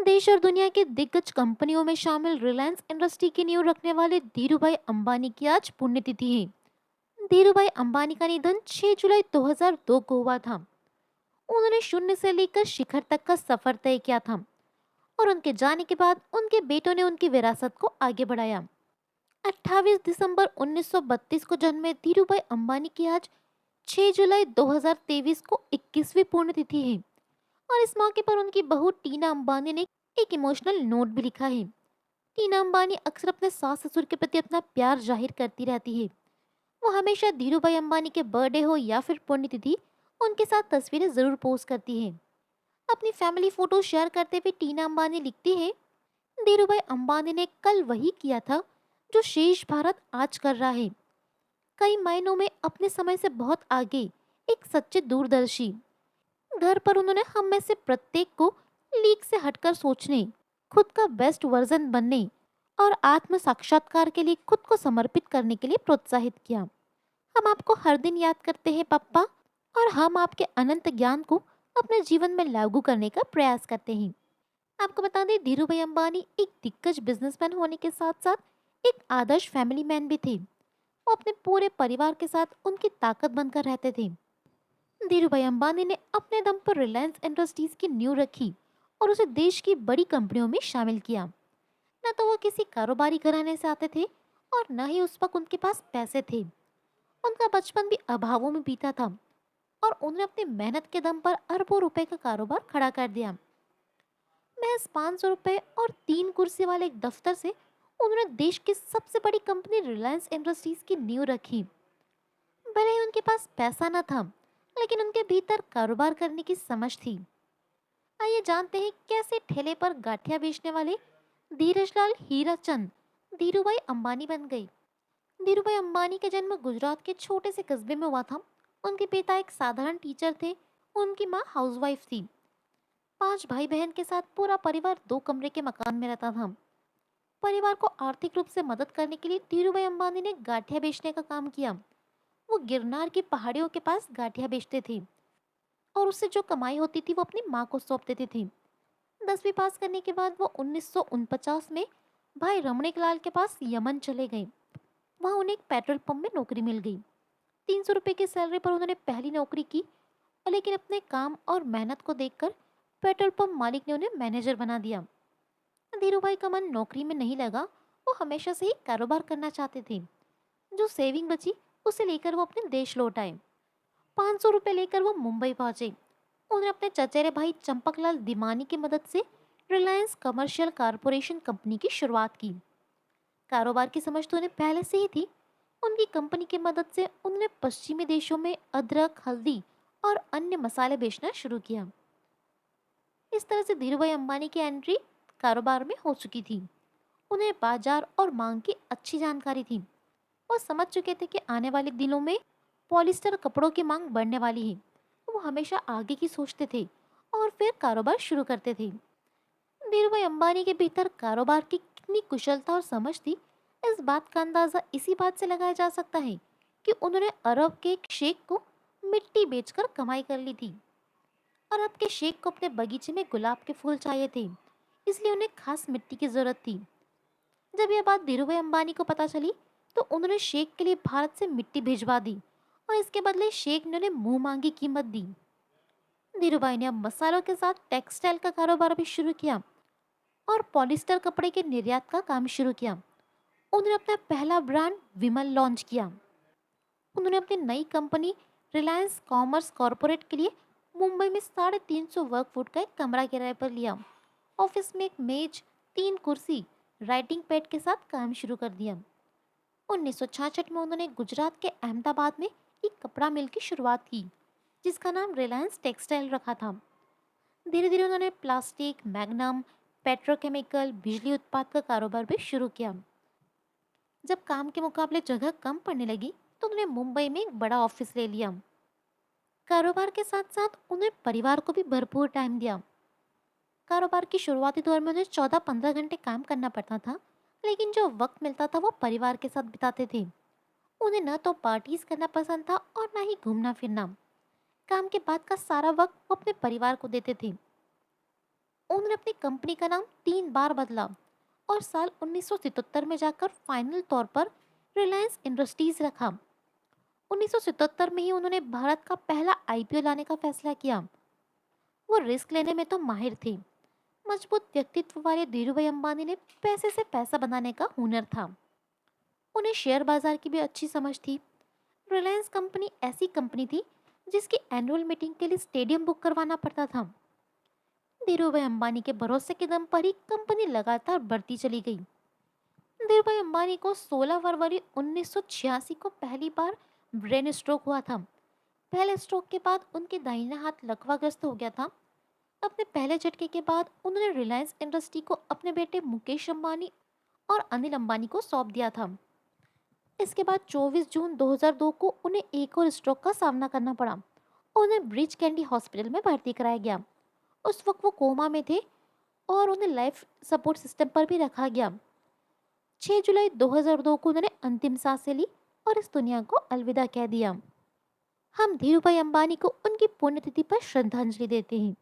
देश और दुनिया की दिग्गज कंपनियों में शामिल रिलायंस इंडस्ट्री की नींव रखने वाले धीरूभाई अंबानी की आज पुण्यतिथि है। धीरूभाई अंबानी का निधन 6 जुलाई 2002 को हुआ था। उन्होंने शून्य से लेकर शिखर तक का सफर तय किया था और उनके जाने के बाद उनके बेटों ने उनकी विरासत को आगे बढ़ाया। 28 दिसंबर 1932 को जन्मे धीरूभाई अंबानी की आज 6 जुलाई 2023 को 21वीं पुण्यतिथि है और इस मौके पर उनकी बहू टीना अंबानी ने एक इमोशनल नोट भी लिखा है। टीना अंबानी अक्सर अपने सास ससुर के प्रति अपना प्यार जाहिर करती रहती है। वो हमेशा धीरूभाई अंबानी के बर्थडे हो या फिर पुण्यतिथि उनके साथ तस्वीरें जरूर पोस्ट करती है। अपनी फैमिली फोटो शेयर करते हुए टीना अंबानी लिखती है, धीरूभाई अंबानी ने कल वही किया था जो शेष भारत आज कर रहा है। कई मायनों में अपने समय से बहुत आगे, एक सच्चे दूरदर्शी। घर पर उन्होंने हम में से प्रत्येक को लीक से हटकर सोचने, खुद का बेस्ट वर्जन बनने और आत्म साक्षात्कार के लिए खुद को समर्पित करने के लिए प्रोत्साहित किया। हम आपको हर दिन याद करते हैं पापा, और हम आपके अनंत ज्ञान को अपने जीवन में लागू करने का प्रयास करते हैं। आपको बता दें, धीरूभाई अंबानी एक दिग्गज बिजनेसमैन होने के साथ साथ एक आदर्श फैमिली मैन भी थे। वो अपने पूरे परिवार के साथ उनकी ताकत बनकर रहते थे। धीरूभाई अंबानी ने अपने दम पर रिलायंस इंडस्ट्रीज की नींव रखी और उसे देश की बड़ी कंपनियों में शामिल किया। न तो वो किसी कारोबारी घराने से आते थे और न ही उस वक्त उनके पास पैसे थे। उनका बचपन भी अभावों में बीता था और उन्होंने अपनी मेहनत के दम पर अरबों रुपए का कारोबार खड़ा कर दिया। महज 500 रुपए और 3 कुर्सी वाले एक दफ्तर से उन्होंने देश की सबसे बड़ी कंपनी रिलायंस इंडस्ट्रीज की नींव रखी। भले ही उनके पास पैसा न था, लेकिन उनके भीतर कारोबार करने की समझ थी। आइए जानते हैं कैसे ठेले पर गाठिया बेचने वाले धीरजलाल हीराचंद धीरूभाई अंबानी बन गए। धीरूभाई अंबानी का जन्म गुजरात के छोटे से कस्बे में हुआ था। उनके पिता एक साधारण टीचर थे। उनकी माँ हाउसवाइफ थी। 5 भाई बहन के साथ पूरा परिवार 2 कमरे के मकान में रहता था। परिवार को आर्थिक रूप से मदद करने के लिए धीरूभाई अंबानी ने गाठिया बेचने का काम किया। वो गिरनार की पहाड़ियों के पास गाठिया बेचते थे और उससे जो कमाई होती थी वो अपनी माँ को सौंप देते थे। 10वीं पास करने के बाद वो 1949 में भाई रमणीक लाल के पास यमन चले गए। वहाँ उन्हें एक पेट्रोल पंप में नौकरी मिल गई। 300 रुपये की सैलरी पर उन्होंने पहली नौकरी की, और लेकिन अपने काम और मेहनत को देखकर पेट्रोल पंप मालिक ने उन्हें मैनेजर बना दिया। धीरूभाई का मन नौकरी में नहीं लगा। वो हमेशा से ही कारोबार करना चाहते थे। जो सेविंग बची उसे लेकर वो अपने देश लौट आए। 500 रुपये लेकर वो मुंबई पहुंचे। उन्होंने अपने चचेरे भाई चंपकलाल दिमानी की मदद से रिलायंस कमर्शियल कारपोरेशन कंपनी की शुरुआत की। कारोबार की समझ तो उन्हें पहले से ही थी। उनकी कंपनी की मदद से उन्होंने पश्चिमी देशों में अदरक, हल्दी और अन्य मसाले बेचना शुरू किया। इस तरह से धीरूभाई अंबानी की एंट्री कारोबार में हो चुकी थी। उन्हें बाजार और मांग की अच्छी जानकारी थी। वो समझ चुके थे कि आने वाले दिनों में पॉलिस्टर कपड़ों की मांग बढ़ने वाली है। वो हमेशा आगे की सोचते थे और फिर कारोबार शुरू करते थे। धीरूभाई अंबानी के भीतर कारोबार की कितनी कुशलता और समझ थी, इस बात का अंदाजा इसी बात से लगाया जा सकता है कि उन्होंने अरब के एक शेख को मिट्टी बेचकर कमाई कर ली थी। अरब के शेख को अपने बगीचे में गुलाब के फूल चाहिए थे, इसलिए उन्हें खास मिट्टी की जरूरत थी। जब यह बात धीरूभाई अंबानी को पता चली, तो उन्होंने शेख के लिए भारत से मिट्टी भिजवा दी और इसके बदले शेख ने उन्हें मुंह मांगी कीमत दी। धीरूभाई ने अब मसालों के साथ टेक्सटाइल का कारोबार भी शुरू किया और पॉलिस्टर कपड़े के निर्यात का काम शुरू किया। उन्होंने अपना पहला ब्रांड विमल लॉन्च किया। उन्होंने अपनी नई कंपनी रिलायंस कॉमर्स कॉरपोरेट के लिए मुंबई में 350 वर्ग फुट का एक कमरा किराए पर लिया। ऑफिस में एक मेज, 3 कुर्सी, राइटिंग पैड के साथ काम शुरू कर दिया। 1966 में उन्होंने गुजरात के अहमदाबाद में एक कपड़ा मिल की शुरुआत की, जिसका नाम रिलायंस टेक्सटाइल रखा था। धीरे धीरे उन्होंने प्लास्टिक, मैग्नम, पेट्रोकेमिकल, बिजली उत्पाद का कारोबार भी शुरू किया। जब काम के मुकाबले जगह कम पड़ने लगी, तो उन्होंने मुंबई में एक बड़ा ऑफिस ले लिया। कारोबार के साथ साथ उन्हें परिवार को भी भरपूर टाइम दिया। कारोबार की शुरुआती दौर में उन्हें 14-15 घंटे काम करना पड़ता था, लेकिन जो वक्त मिलता था वो परिवार के साथ बिताते थे। उन्हें न तो पार्टीज करना पसंद था और न ही घूमना फिरना। काम के बाद का सारा वक्त वो अपने परिवार को देते थे। उन्होंने अपनी कंपनी का नाम 3 बार बदला और साल 1977 में जाकर फाइनल तौर पर रिलायंस इंडस्ट्रीज रखा। 1977 में ही उन्होंने भारत का पहला आईपीओ लाने का फैसला किया। वो रिस्क लेने में तो माहिर थे। मजबूत व्यक्तित्व वाले धीरूभाई अंबानी ने पैसे से पैसा बनाने का हुनर था। उन्हें शेयर बाजार की भी अच्छी समझ थी। रिलायंस कंपनी ऐसी कंपनी थी जिसकी एनुअल मीटिंग के लिए स्टेडियम बुक करवाना पड़ता था। धीरूभाई अंबानी के भरोसे के दम पर ही कंपनी लगातार बढ़ती चली गई। धीरूभाई अंबानी को 16 फरवरी 1986 को पहली बार ब्रेन स्ट्रोक हुआ था। पहले स्ट्रोक के बाद उनके दाहिना हाथ लकवाग्रस्त हो गया था। अपने पहले झटके के बाद उन्होंने रिलायंस इंडस्ट्री को अपने बेटे मुकेश अंबानी और अनिल अंबानी को सौंप दिया था। इसके बाद 24 जून 2002 को उन्हें एक और स्ट्रोक का सामना करना पड़ा और उन्हें ब्रिज कैंडी हॉस्पिटल में भर्ती कराया गया। उस वक्त वो कोमा में थे और उन्हें लाइफ सपोर्ट सिस्टम पर भी रखा गया। 6 जुलाई 2002 को उन्होंने अंतिम सांसें ली और इस दुनिया को अलविदा कह दिया। हम धीरूभाई अंबानी को उनकी पुण्यतिथि पर श्रद्धांजलि देते हैं।